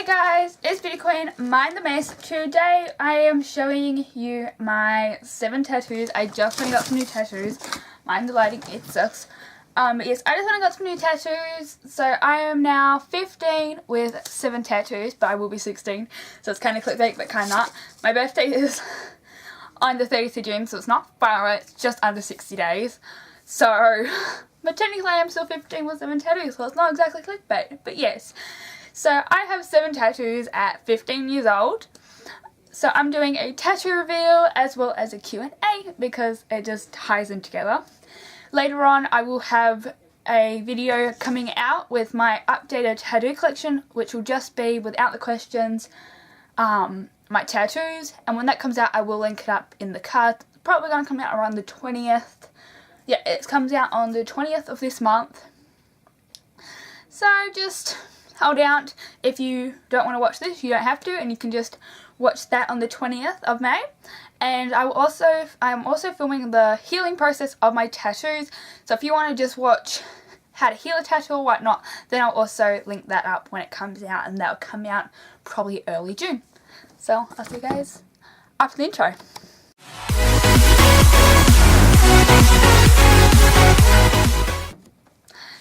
Hey guys, it's Beauty Queen, Mind the Mess. Today I am showing you my 7 tattoos. I just only got some new tattoos. Mind the lighting, it sucks. Yes, I just only got some new tattoos. So I am now 15 with 7 tattoos, but I will be 16. So it's kind of clickbait, but kind of not. My birthday is on the 30th of June, so it's not far away. It's just under 60 days. So, but technically I am still 15 with 7 tattoos, so it's not exactly clickbait, but yes. So I have 7 tattoos at 15 years old. So I'm doing a tattoo reveal as well as a Q&A because it just ties in together. Later on I will have a video coming out with my updated tattoo collection, which will just be without the questions, my tattoos. And when that comes out I will link it up in the card. It's probably going to come out around the 20th. Yeah, it comes out on the 20th of this month. So just hold out. If you don't want to watch this, you don't have to, and you can just watch that on the 20th of May. And I am also filming the healing process of my tattoos. So if you want to just watch how to heal a tattoo or whatnot, then I'll also link that up when it comes out, and that'll come out probably early June. So I'll see you guys after the intro.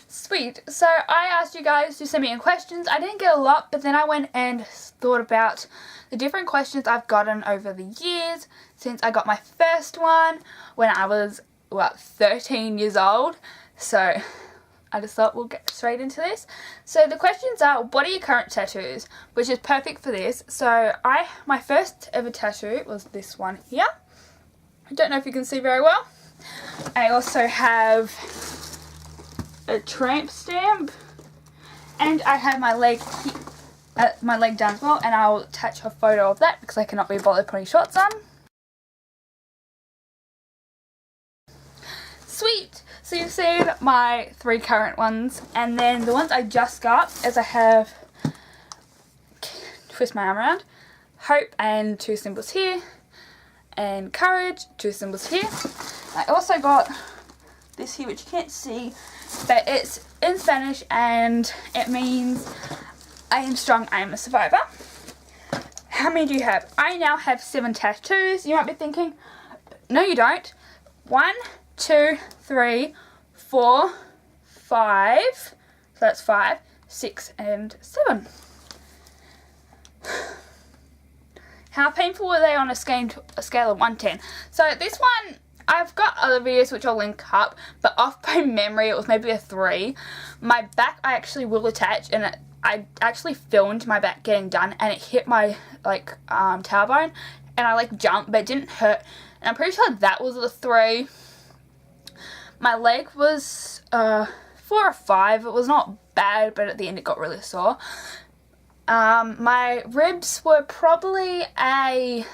Sweet. So I asked you guys to send me in questions. I didn't get a lot, but then I went and thought about the different questions I've gotten over the years since I got my first one when I was, 13 years old. So I just thought we'll get straight into this. So the questions are, what are your current tattoos? Which is perfect for this. So my first ever tattoo was this one here. I don't know if you can see very well. I also have a tramp stamp, and I have my leg down as well, and I'll attach a photo of that because I cannot be bothered putting shorts on. Sweet! So you've seen my 3 current ones, and then the ones I just got is I have, twist my arm around, hope and 2 symbols here, and courage, 2 symbols here. I also got this here which you can't see, but it's in Spanish and it means I am strong, I am a survivor. How many do you have? I now have 7 tattoos. You might be thinking, no you don't. 1, 2, 3, 4, 5, so that's 5, 6 and 7. How painful were they on a scale of 1 to 10? So this one, I've got other videos which I'll link up, but off by memory it was maybe a 3. My back I actually will attach, and I actually filmed my back getting done, and it hit my tailbone, and I jumped, but it didn't hurt, and I'm pretty sure that was a 3. My leg was 4 or 5. It was not bad, but at the end it got really sore. My ribs were probably a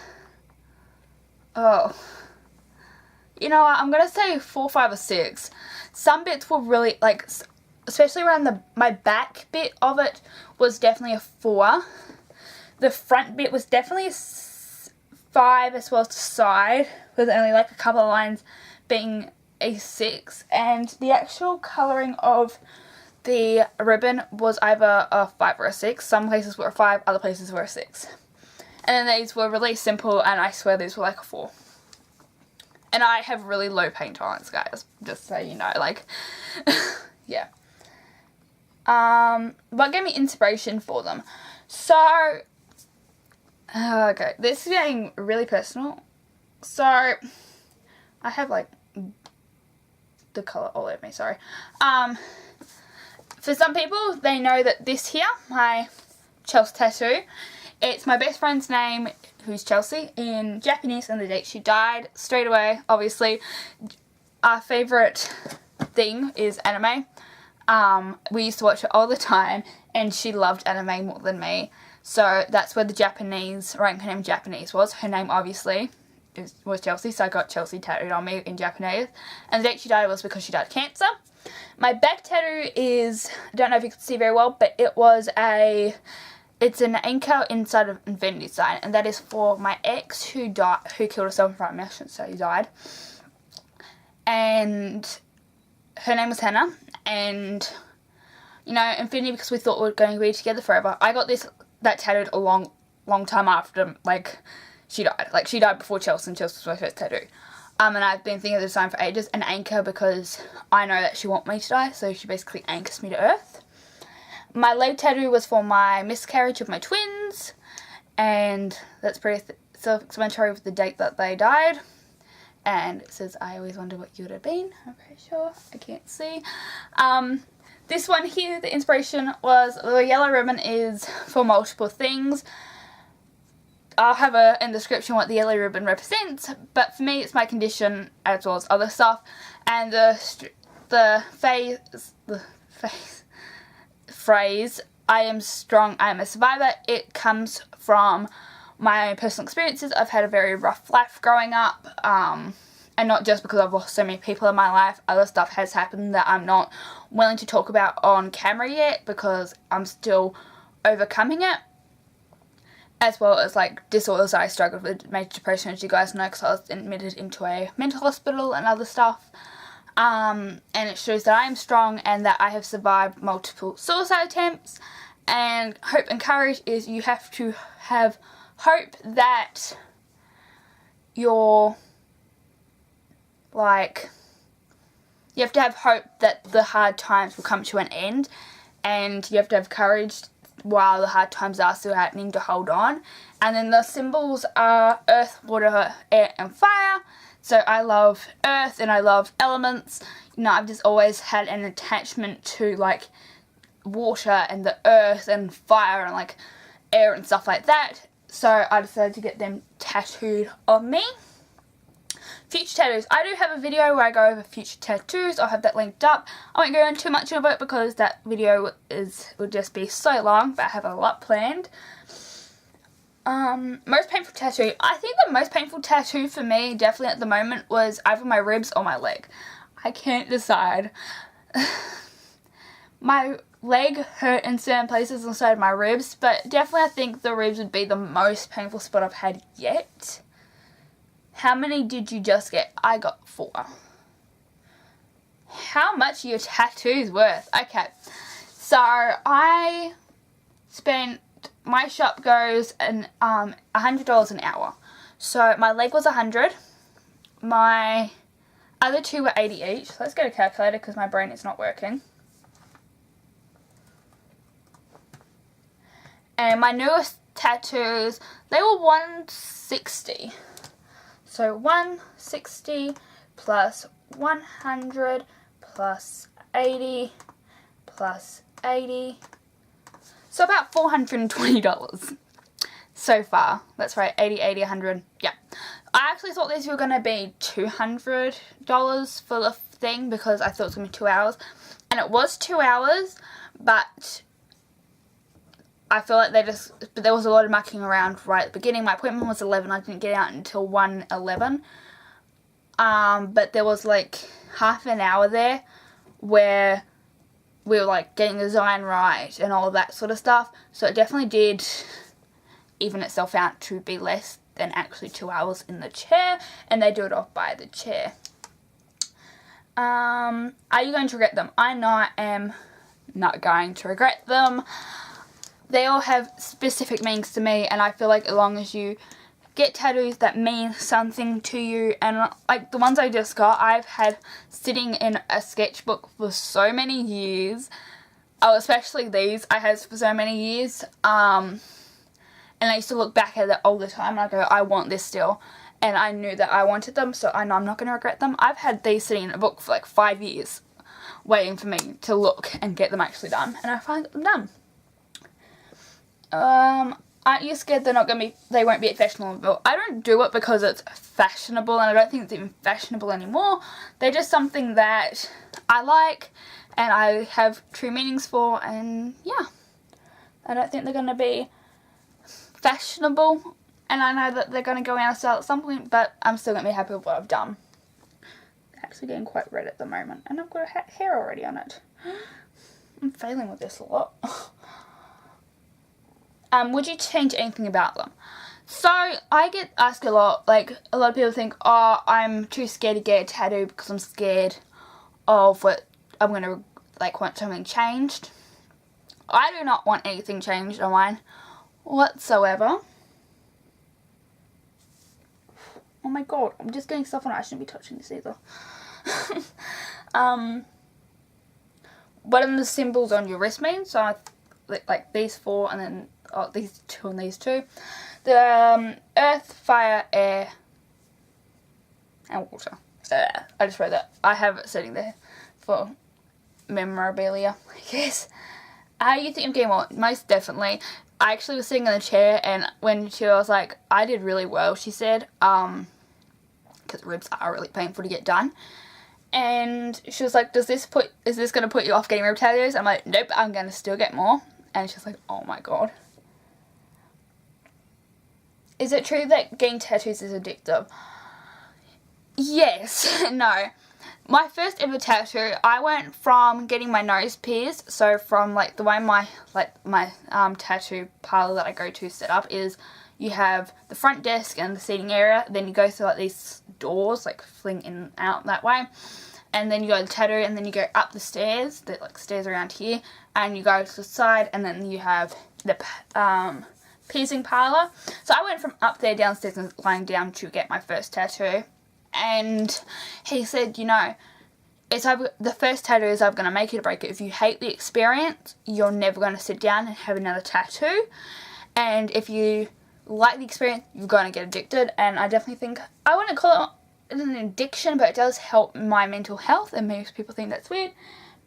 you know what, I'm going to say 4, 5 or 6. Some bits were really, especially around my back bit of it was definitely a 4. The front bit was definitely a 5, as well as the side, with only a couple of lines being a 6. And the actual colouring of the ribbon was either a 5 or a 6. Some places were a 5, other places were a 6. And then these were really simple, and I swear these were a 4. And I have really low pain tolerance, guys, just so you know, yeah. What gave me inspiration for them? So, okay, this is getting really personal. So, I have, the colour all over me, sorry. For some people, they know that this here, my Chelsea tattoo, it's my best friend's name, who's Chelsea, in Japanese, and the date she died. Straight away, obviously, our favourite thing is anime. We used to watch it all the time, and she loved anime more than me. So that's where the Japanese, writing her name Japanese was. Her name, obviously, was Chelsea, so I got Chelsea tattooed on me in Japanese. And the date she died was because she died of cancer. My back tattoo is, I don't know if you can see very well, but it's an anchor inside of infinity sign, and that is for my ex who killed herself in front of me. I shouldn't say he died. And her name was Hannah, and you know, infinity because we thought we were going to be together forever. I got this that tattooed a long time after, like, she died. Like, she died before Chelsea, and Chelsea was my first tattoo. And I've been thinking of the design for ages, an anchor, because I know that she wants me to die, so she basically anchors me to earth. My leg tattoo was for my miscarriage of my twins, and that's pretty self-explanatory with the date that they died. And it says, I always wonder what you would have been. I'm pretty sure. I can't see. This one here, the inspiration was, the yellow ribbon is for multiple things. I'll have in the description what the yellow ribbon represents, but for me it's my condition as well as other stuff. And the phrase, I am strong, I am a survivor, it comes from my personal experiences. I've had a very rough life growing up, and not just because I've lost so many people in my life. Other stuff has happened that I'm not willing to talk about on camera yet because I'm still overcoming it. As well as, like, disorders. I struggled with major depression, as you guys know, because I was admitted into a mental hospital and other stuff. And it shows that I am strong and that I have survived multiple suicide attempts. And hope and courage is you have to have hope that you're, like, you have to have hope that the hard times will come to an end, and you have to have courage while the hard times are still happening to hold on. And then the symbols are earth, water, air and fire. So I love earth and I love elements. You know, I've just always had an attachment to, like, water and the earth and fire and, like, air and stuff like that. So I decided to get them tattooed on me. Future tattoos. I do have a video where I go over future tattoos. I'll have that linked up. I won't go into too much of it because that video would just be so long, but I have a lot planned. Most painful tattoo. I think the most painful tattoo for me, definitely at the moment, was either my ribs or my leg. I can't decide. My leg hurt in certain places inside my ribs, but definitely I think the ribs would be the most painful spot I've had yet. How many did you just get? I got 4. How much are your tattoos worth? Okay, so I spent, my shop goes $100 an hour. So my leg was $100. My other 2 were $80 each. So let's get a calculator because my brain is not working. And my newest tattoos, they were $160. So 160 plus 100 plus 80 plus 80. So about $420 so far. That's right, 80, 80, 100. Yeah. I actually thought these were going to be $200 for the thing because I thought it was going to be 2 hours. And it was 2 hours, but I feel like there was a lot of mucking around right at the beginning. My appointment was 11. I didn't get out until 1:11. But there was like half an hour there where we were like getting the design right and all of that sort of stuff. So it definitely did even itself out to be less than actually 2 hours in the chair. And they do it off by the chair. Are you going to regret them? I know I am not going to regret them. They all have specific meanings to me, and I feel like as long as you get tattoos that mean something to you, and like the ones I just got, I've had sitting in a sketchbook for so many years. Oh, especially these I had for so many years. And I used to look back at it all the time and I go, I want this still. And I knew that I wanted them, so I know I'm not going to regret them. I've had these sitting in a book for like 5 years, waiting for me to look and get them actually done, and I finally got them done. Aren't you scared they won't be fashionable? I don't do it because it's fashionable, and I don't think it's even fashionable anymore. They're just something that I like and I have true meanings for, and yeah. I don't think they're going to be fashionable, and I know that they're going to go out of style at some point, but I'm still going to be happy with what I've done. It's actually getting quite red at the moment, and I've got hair already on it. I'm failing with this a lot. Would you change anything about them? So, I get asked a lot, like, a lot of people think, oh, I'm too scared to get a tattoo because I'm scared of what I'm going to, like, want something changed. I do not want anything changed on mine whatsoever. Oh my god, I'm just getting stuff on it. I shouldn't be touching this either. What are the symbols on your wrist mean? So like these 4 and then these 2 and these 2. The earth, fire, air and water. I just wrote that. I have it sitting there for memorabilia, I guess. You think I'm getting well? Most definitely. I actually was sitting in a chair, and when she was like, I did really well, she said, because ribs are really painful to get done. And she was like, is this going to put you off getting rib tattoos? I'm like, nope, I'm going to still get more. And she's like, oh my god. Is it true that getting tattoos is addictive? Yes. No. My first ever tattoo, I went from getting my nose pierced, so from like the way my tattoo parlour that I go to set up is, you have the front desk and the seating area, then you go through like these doors, like fling in and out that way, and then you go to the tattoo, and then you go up the stairs, the like stairs around here, and you go to the side, and then you have the piercing parlour. So I went from up there downstairs and lying down to get my first tattoo. And he said, you know, the first tattoo is either going to make it or break it. If you hate the experience, you're never going to sit down and have another tattoo. And if you like the experience, you're going to get addicted. And I definitely think, I wouldn't call it an addiction, but it does help my mental health. And most people think that's weird.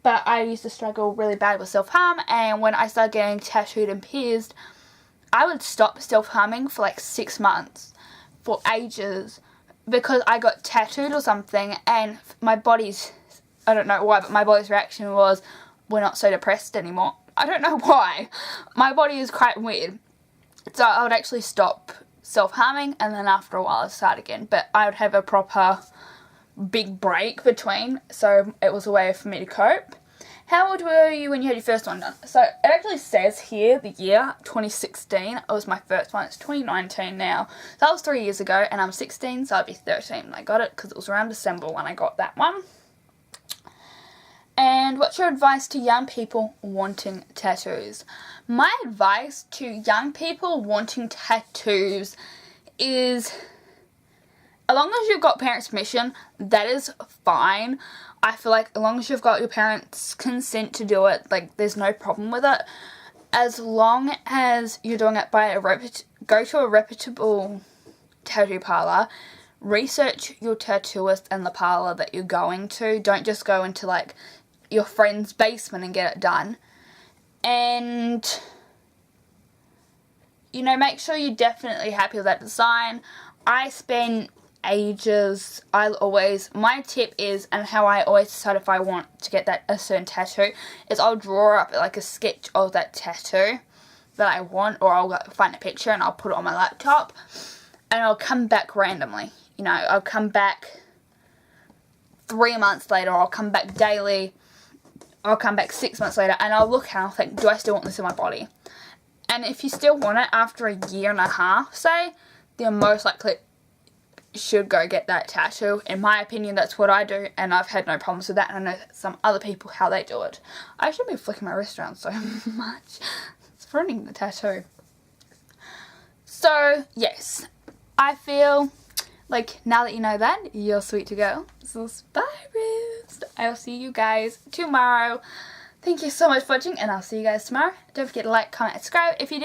But I used to struggle really bad with self-harm. And when I started getting tattooed and pierced, I would stop self-harming for like 6 months, for ages, because I got tattooed or something, and my body's, I don't know why, but my body's reaction was, we're not so depressed anymore. I don't know why. My body is quite weird. So I would actually stop self-harming, and then after a while I'd start again. But I would have a proper big break between, so it was a way for me to cope. How old were you when you had your first one done? So it actually says here the year, 2016. It was my first one. It's 2019 now. So that was 3 years ago, and I'm 16, so I'd be 13 when I got it, because it was around December when I got that one. And what's your advice to young people wanting tattoos? My advice to young people wanting tattoos is, as long as you've got parents' permission, that is fine. I feel like as long as you've got your parents' consent to do it, like, there's no problem with it. As long as you're doing it by go to a reputable tattoo parlour, research your tattooist and the parlour that you're going to. Don't just go into, like, your friend's basement and get it done. And, you know, make sure you're definitely happy with that design. I spent ages. My tip is, and how I always decide if I want to get a certain tattoo, is I'll draw up like a sketch of that tattoo that I want, or I'll find a picture and I'll put it on my laptop, and I'll come back randomly. You know, I'll come back 3 months later, or I'll come back daily, I'll come back 6 months later, and I'll look and I'll think, do I still want this in my body? And if you still want it after a year and a half, say, then most likely should go get that tattoo. In my opinion, that's what I do, and I've had no problems with that, and I know some other people how they do it. I shouldn't be flicking my wrist around so much. It's ruining the tattoo. So, yes, I feel like now that you know that, you're sweet to go. So, bye, ribs. I'll see you guys tomorrow. Thank you so much for watching, and I'll see you guys tomorrow. Don't forget to like, comment, and subscribe. If you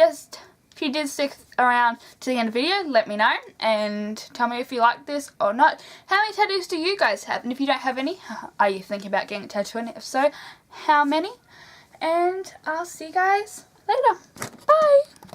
did stick around to the end of the video, let me know and tell me if you like this or not. How many tattoos do you guys have? And if you don't have any, are you thinking about getting a tattoo? And if so, how many? And I'll see you guys later. Bye!